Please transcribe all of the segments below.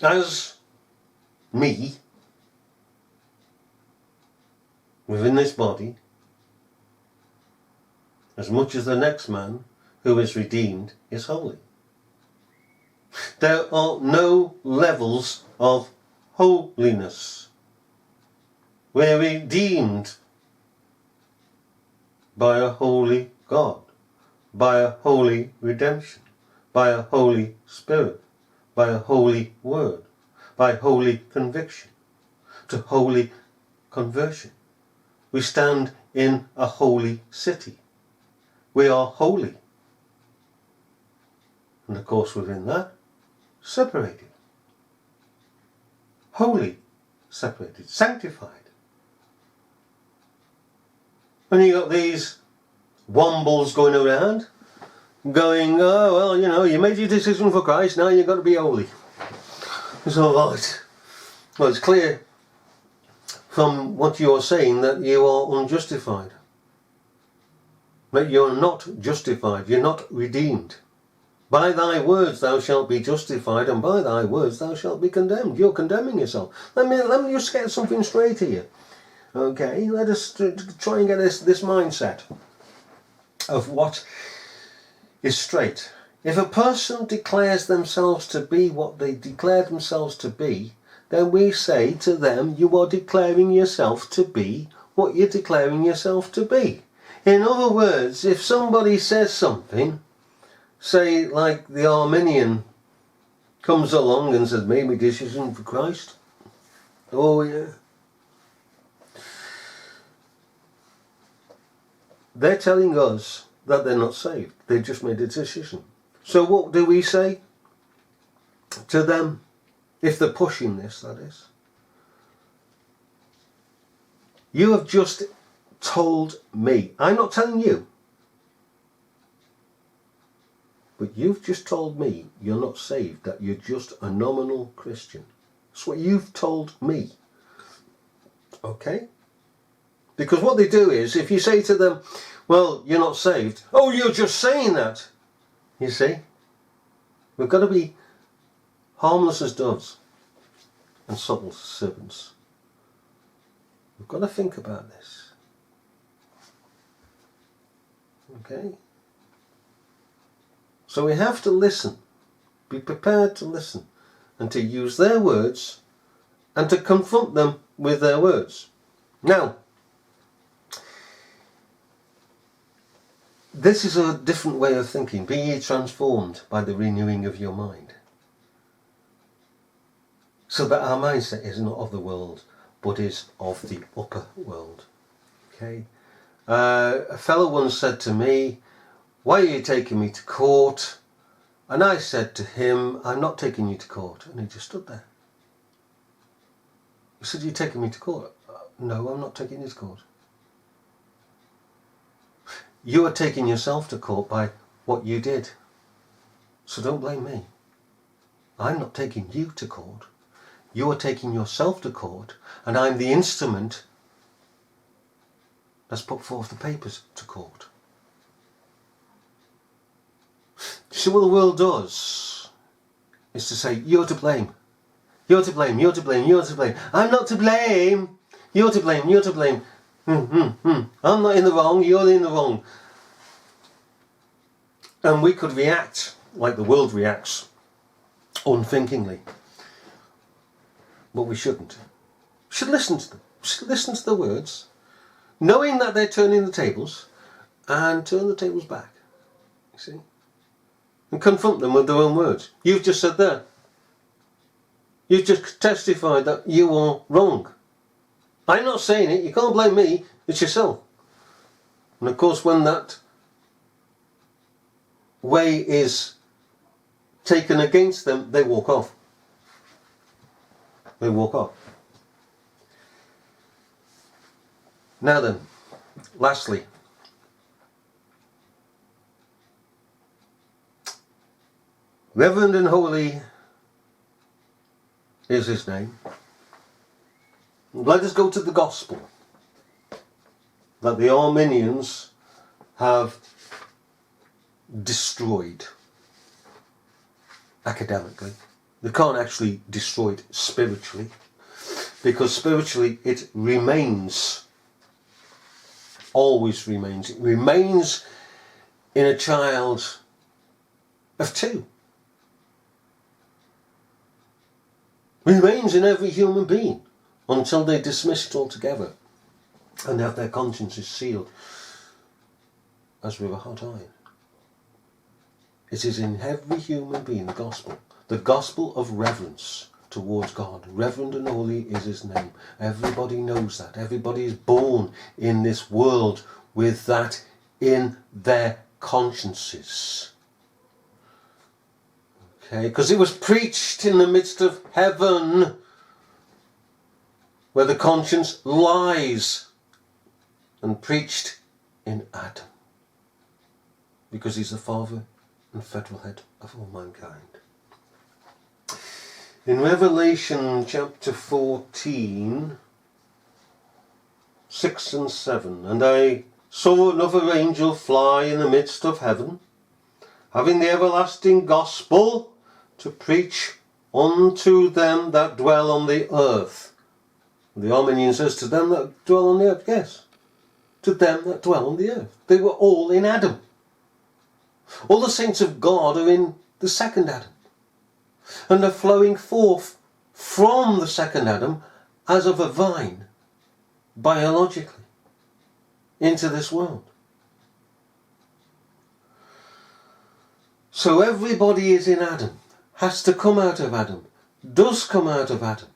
as me within this body, as much as the next man who is redeemed is holy. There are no levels of holiness. We're redeemed by a holy God, by a holy redemption, by a holy spirit, by a holy word, by holy conviction, to holy conversion. We stand in a holy city. We are holy. And of course within that, separated. Holy, separated, sanctified. And you got these wombles going around, going, oh, well, you know, you made your decision for Christ, now you've got to be holy. It's all right. Well, it's clear from what you're saying that you are unjustified. That you're not justified, you're not redeemed. By thy words thou shalt be justified, and by thy words thou shalt be condemned. You're condemning yourself. Let me just get something straight here. Okay, let us try and get this mindset of what is straight. If a person declares themselves to be what they declare themselves to be, then we say to them, you are declaring yourself to be what you're declaring yourself to be. In other words, if somebody says something, say like the Arminian comes along and says, made my decision for Christ. Oh yeah. They're telling us that they're not saved. They've just made a decision. So what do we say to them? If they're pushing this, that is. You have just told me. I'm not telling you. But you've just told me you're not saved, that you're just a nominal Christian. That's what you've told me. Okay? Because what they do is, if you say to them, well, you're not saved. Oh, you're just saying that. You see? We've got to be harmless as doves and subtle as serpents. We've got to think about this. Okay? So we have to listen. Be prepared to listen and to use their words and to confront them with their words. Now, this is a different way of thinking. Be ye transformed by the renewing of your mind. So that our mindset is not of the world, but is of the upper world. Okay. A fellow once said to me, why are you taking me to court? And I said to him, I'm not taking you to court. And he just stood there. He said, you're taking me to court? No, I'm not taking you to court. You are taking yourself to court by what you did. So don't blame me. I'm not taking you to court. You are taking yourself to court, and I'm the instrument that's put forth the papers to court. See, what the world does is to say, you're to blame. You're to blame, you're to blame, you're to blame. I'm not to blame. You're to blame, you're to blame. I'm not in the wrong, you're in the wrong. And we could react like the world reacts, unthinkingly. But we shouldn't. We should listen to them. We should listen to the words, knowing that they're turning the tables, and turn the tables back. You see? And confront them with their own words. You've just said that. You've just testified that you are wrong. I'm not saying it. You can't blame me. It's yourself. And of course, when that way is taken against them, they walk off. They walk off. Now then, lastly, Reverend and Holy is his name. Let us go to the gospel that the Arminians have destroyed academically, They can't actually destroy it spiritually, because spiritually it remains, always remains. It remains in a child of 2. Remains in every human being until they dismiss it altogether and have their consciences sealed as with a hot iron. It is in every human being, the gospel of reverence towards God. Reverend and holy is his name. Everybody knows that. Everybody is born in this world with that in their consciences. Okay, because it was preached in the midst of heaven, where the conscience lies, and preached in Adam, because he's the father and federal head of all mankind. In Revelation chapter 14, 6 and 7, and I saw another angel fly in the midst of heaven, having the everlasting gospel to preach unto them that dwell on the earth. The Arminian says, to them that dwell on the earth. Yes, to them that dwell on the earth. They were all in Adam. All the saints of God are in the second Adam, and are flowing forth from the second Adam as of a vine, biologically, into this world. So everybody is in Adam, has to come out of Adam, does come out of Adam,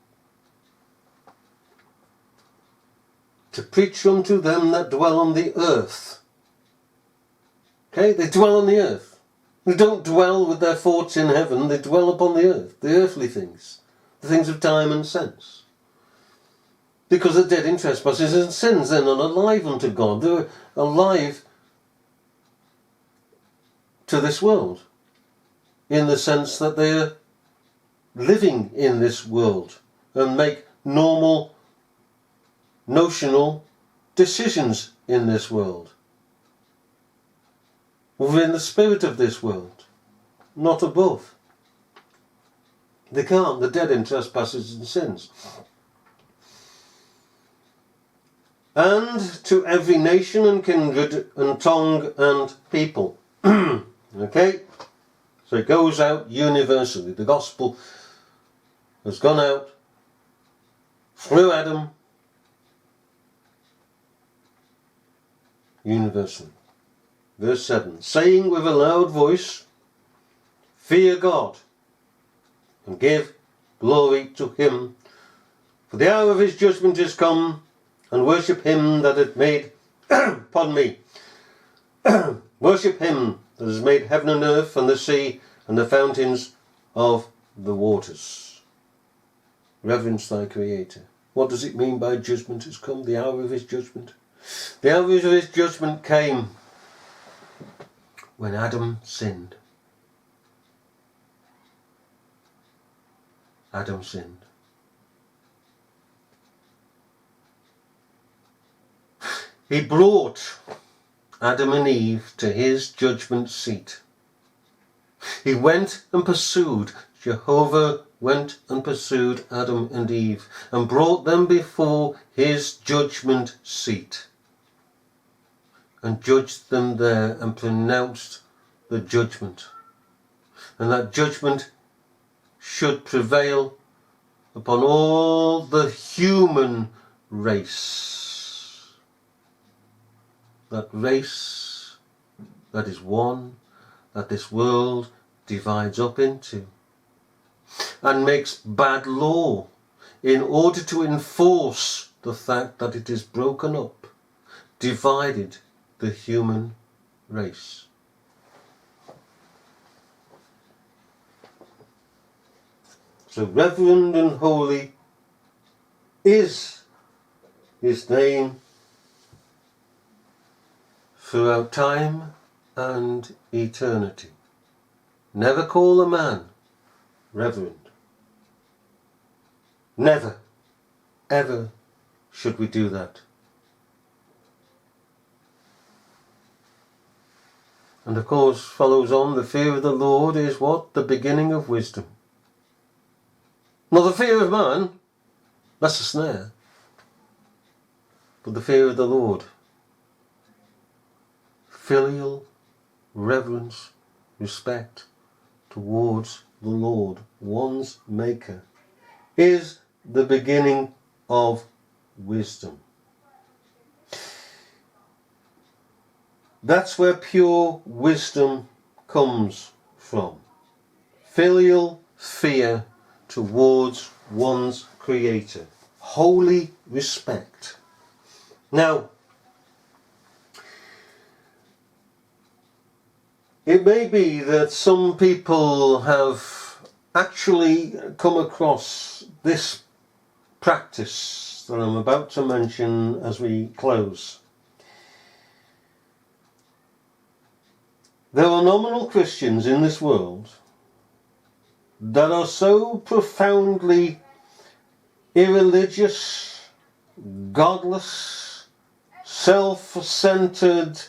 to preach unto them that dwell on the earth. Okay, they dwell on the earth. They don't dwell with their thoughts in heaven, they dwell upon the earth, the earthly things, the things of time and sense. Because they're dead in trespasses and sins, they're not alive unto God, they're alive to this world, in the sense that they are living in this world and make normal, notional decisions in this world, within the spirit of this world, not above. They can't, they're dead in trespasses and sins. And to every nation and kindred and tongue and people. Okay? So it goes out universally. The gospel has gone out through Adam universally. Verse 7. Saying with a loud voice, fear God and give glory to him, for the hour of his judgment is come, and worship him that hath made, pardon me, worship him that has made heaven and earth and the sea and the fountains of the waters. Reverence thy Creator. What does it mean by judgment has come? The hour of his judgment. The hour of his judgment came when Adam sinned. Adam sinned. He brought Adam and Eve to his judgment seat. He went and pursued, Jehovah went and pursued Adam and Eve and brought them before his judgment seat and judged them there and pronounced the judgment. And that judgment should prevail upon all the human race. That race that is one, that this world divides up into and makes bad law in order to enforce the fact that it is broken up, divided the human race. So reverend and holy is his name throughout time and eternity. Never call a man reverend. Never, ever should we do that. And of course follows on, the fear of the Lord is what? The beginning of wisdom. Not the fear of man, that's a snare, but the fear of the Lord. Filial reverence, respect towards the Lord, one's Maker, is the beginning of wisdom. That's where pure wisdom comes from. Filial fear towards one's Creator. Holy respect. Now, it may be that some people have actually come across this practice that I'm about to mention as we close. There are nominal Christians in this world that are so profoundly irreligious, godless, self-centered,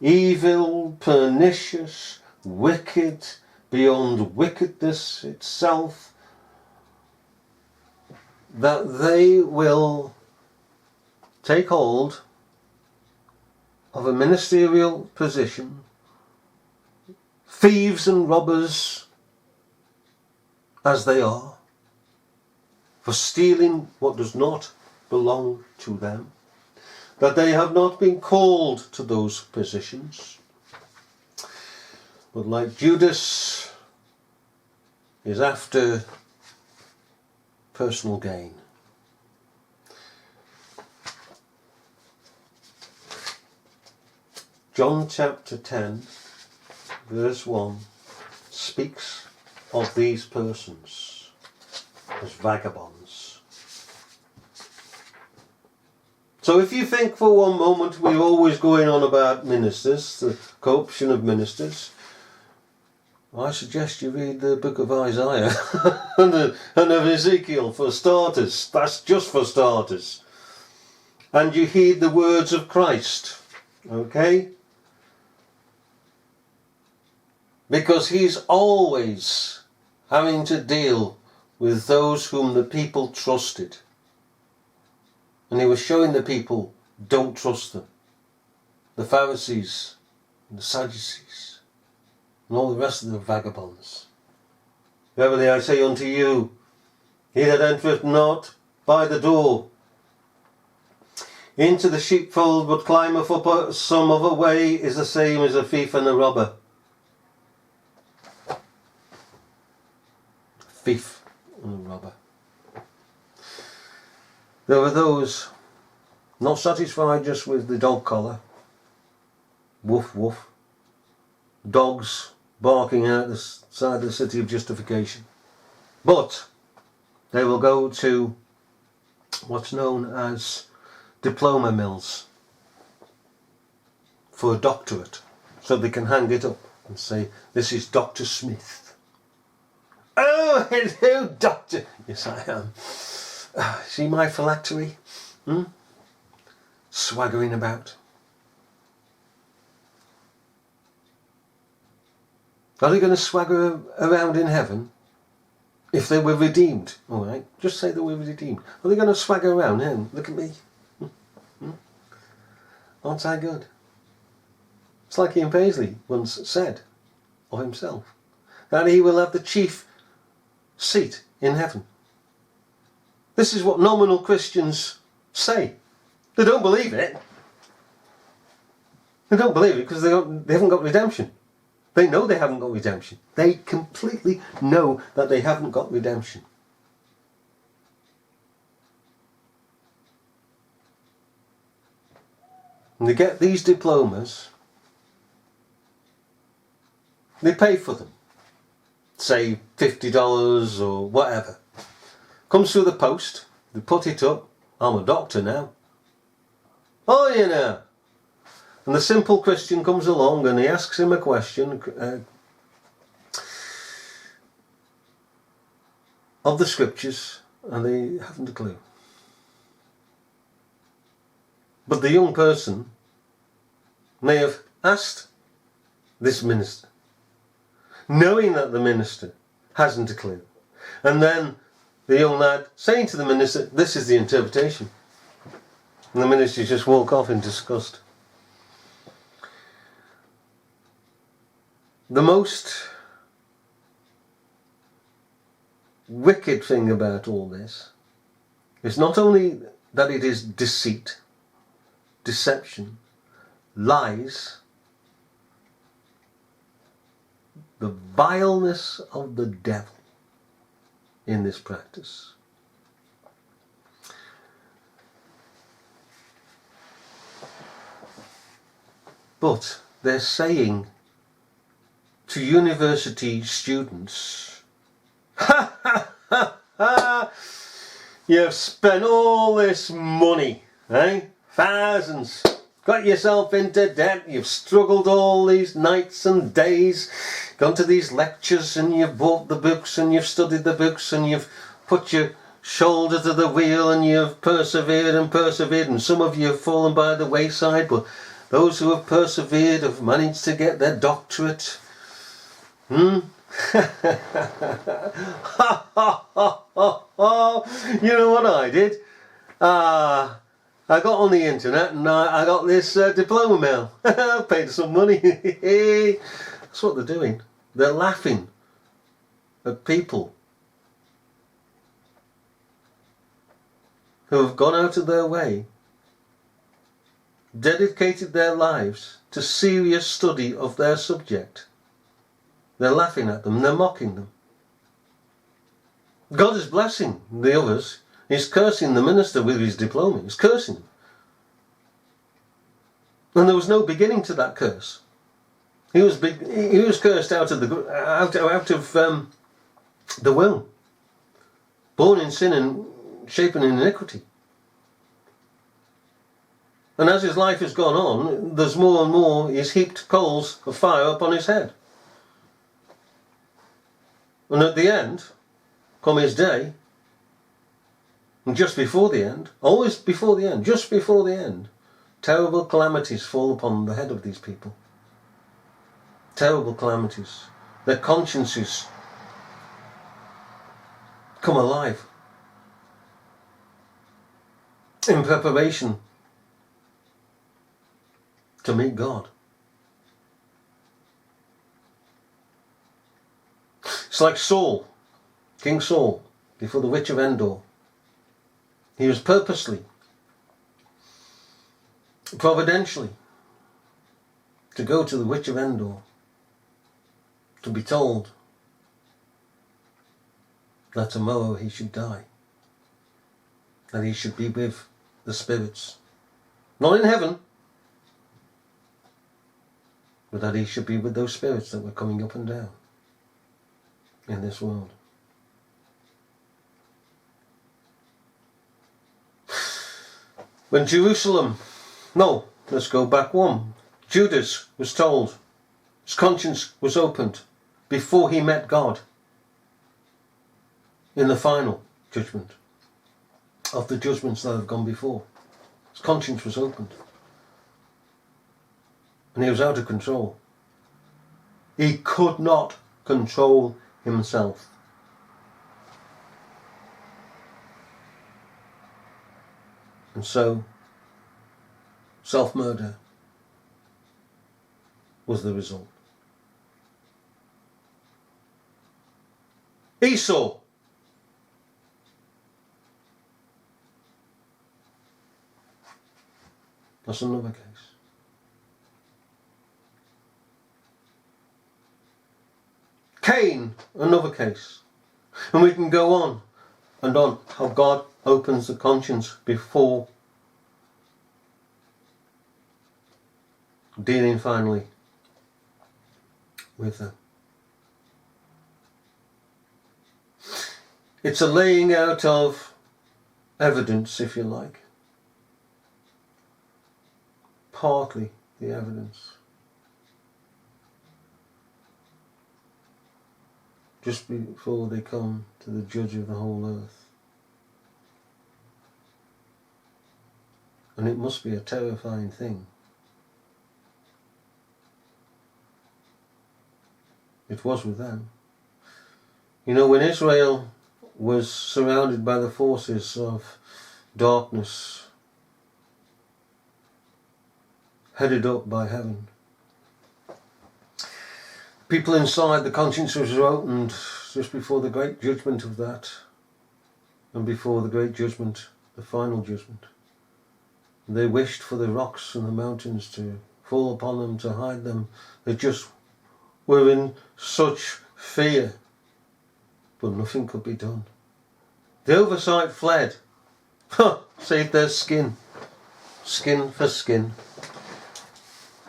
evil, pernicious, wicked, beyond wickedness itself, that they will take hold of a ministerial position, thieves and robbers as they are, for stealing what does not belong to them, that they have not been called to those positions, but like Judas is after personal gain. John chapter 10 verse 1 speaks of these persons as vagabonds. So if you think for one moment we're always going on about ministers, the corruption of ministers, I suggest you read the book of Isaiah and of Ezekiel for starters. That's just for starters. And you heed the words of Christ, okay? Because he's always having to deal with those whom the people trusted. And he was showing the people, don't trust them. The Pharisees and the Sadducees and all the rest of the vagabonds. Verily I say unto you, he that entereth not by the door into the sheepfold, but climbeth up some other way, is the same as a thief and a robber. Thief and a robber. There were those not satisfied just with the dog collar. Woof woof. Dogs barking out the side of the city of justification. But they will go to what's known as diploma mills for a doctorate, so they can hang it up and say, this is Dr. Smith. Oh, hello, doctor. Yes, I am. See my phylactery? Swaggering about. Are they going to swagger around in heaven if they were redeemed? All right, just say they were redeemed. Are they going to swagger around? Yeah, look at me. Aren't I good? It's like Ian Paisley once said of himself, that he will have the chief seat in heaven. This is what nominal Christians say. They don't believe it. They don't believe it because they haven't got redemption. They know they haven't got redemption. They completely know that they haven't got redemption. And they get these diplomas, they pay for them. Say $50 or whatever. Comes through the post, they put it up. I'm a doctor now. Oh, you know. And the simple Christian comes along and he asks him a question of the scriptures, and they haven't a clue. But the young person may have asked this minister, knowing that the minister hasn't a clue. And then the young lad saying to the minister, this is the interpretation. And the minister just walk off in disgust. The most wicked thing about all this is not only that it is deceit, deception, lies, the vileness of the devil in this practice. But they're saying to university students, ha ha ha ha, you've spent all this money, eh? Thousands. Got yourself into debt, you've struggled all these nights and days, gone to these lectures and you've bought the books and you've studied the books and you've put your shoulder to the wheel and you've persevered and some of you have fallen by the wayside, but those who have persevered have managed to get their doctorate. You know what I did? I got on the internet and I got this diploma mail. I paid some money. That's what they're doing. They're laughing at people who have gone out of their way, dedicated their lives to serious study of their subject. They're laughing at them, they're mocking them. God is blessing the others. He's cursing the minister with his diploma. He's cursing him. And there was no beginning to that curse. He was cursed out of the womb, born in sin and shapen in iniquity. And as his life has gone on, there's more and more he's heaped coals of fire upon his head. And at the end, come his day, and just before the end, always before the end, just before the end, terrible calamities fall upon the head of these people. Terrible calamities. Their consciences come alive in preparation to meet God. It's like Saul, King Saul, before the witch of Endor. He was purposely, providentially, to go to the witch of Endor, to be told that tomorrow he should die, that he should be with the spirits, not in heaven, but that he should be with those spirits that were coming up and down in this world. When let's go back one. Judas was told, his conscience was opened before he met God in the final judgment of the judgments that have gone before. His conscience was opened. And he was out of control. He could not control himself. And so, self-murder was the result. Esau. That's another case. Cain, another case. And we can go on and on how God opens the conscience before dealing finally with them. It's a laying out of evidence, if you like. Partly the evidence. Just before they come to the judge of the whole earth. And it must be a terrifying thing. It was with them. You know, when Israel was surrounded by the forces of darkness, headed up by heaven. People inside, the consciences were opened just before the great judgment of that, and before the great judgment, the final judgment. They wished for the rocks and the mountains to fall upon them, to hide them. They just were in such fear, but nothing could be done. The oversight fled. Saved their skin. Skin for skin.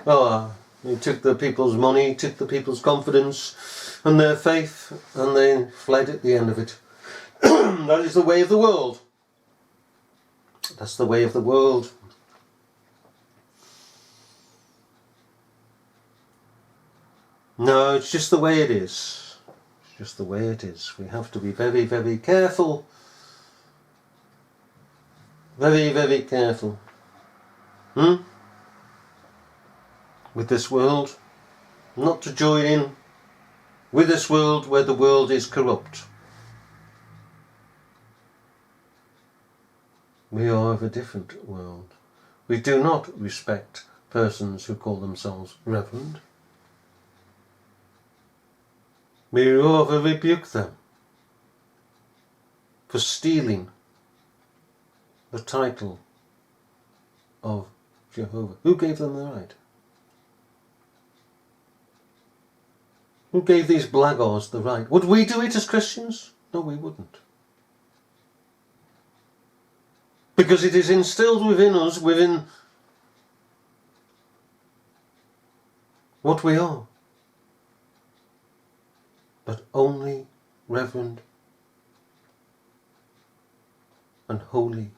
He took the people's money, took the people's confidence and their faith, and they fled at the end of it. That is the way of the world. That's the way of the world. No, it's just the way it is. It's just the way it is. We have to be very, very careful. Very, very careful. With this world. Not to join in with this world where the world is corrupt. We are of a different world. We do not respect persons who call themselves reverend. We rather rebuke them for stealing the title of Jehovah. Who gave them the right? Who gave these blackguards the right? Would we do it as Christians? No, we wouldn't. Because it is instilled within us, within what we are. But only reverend and holy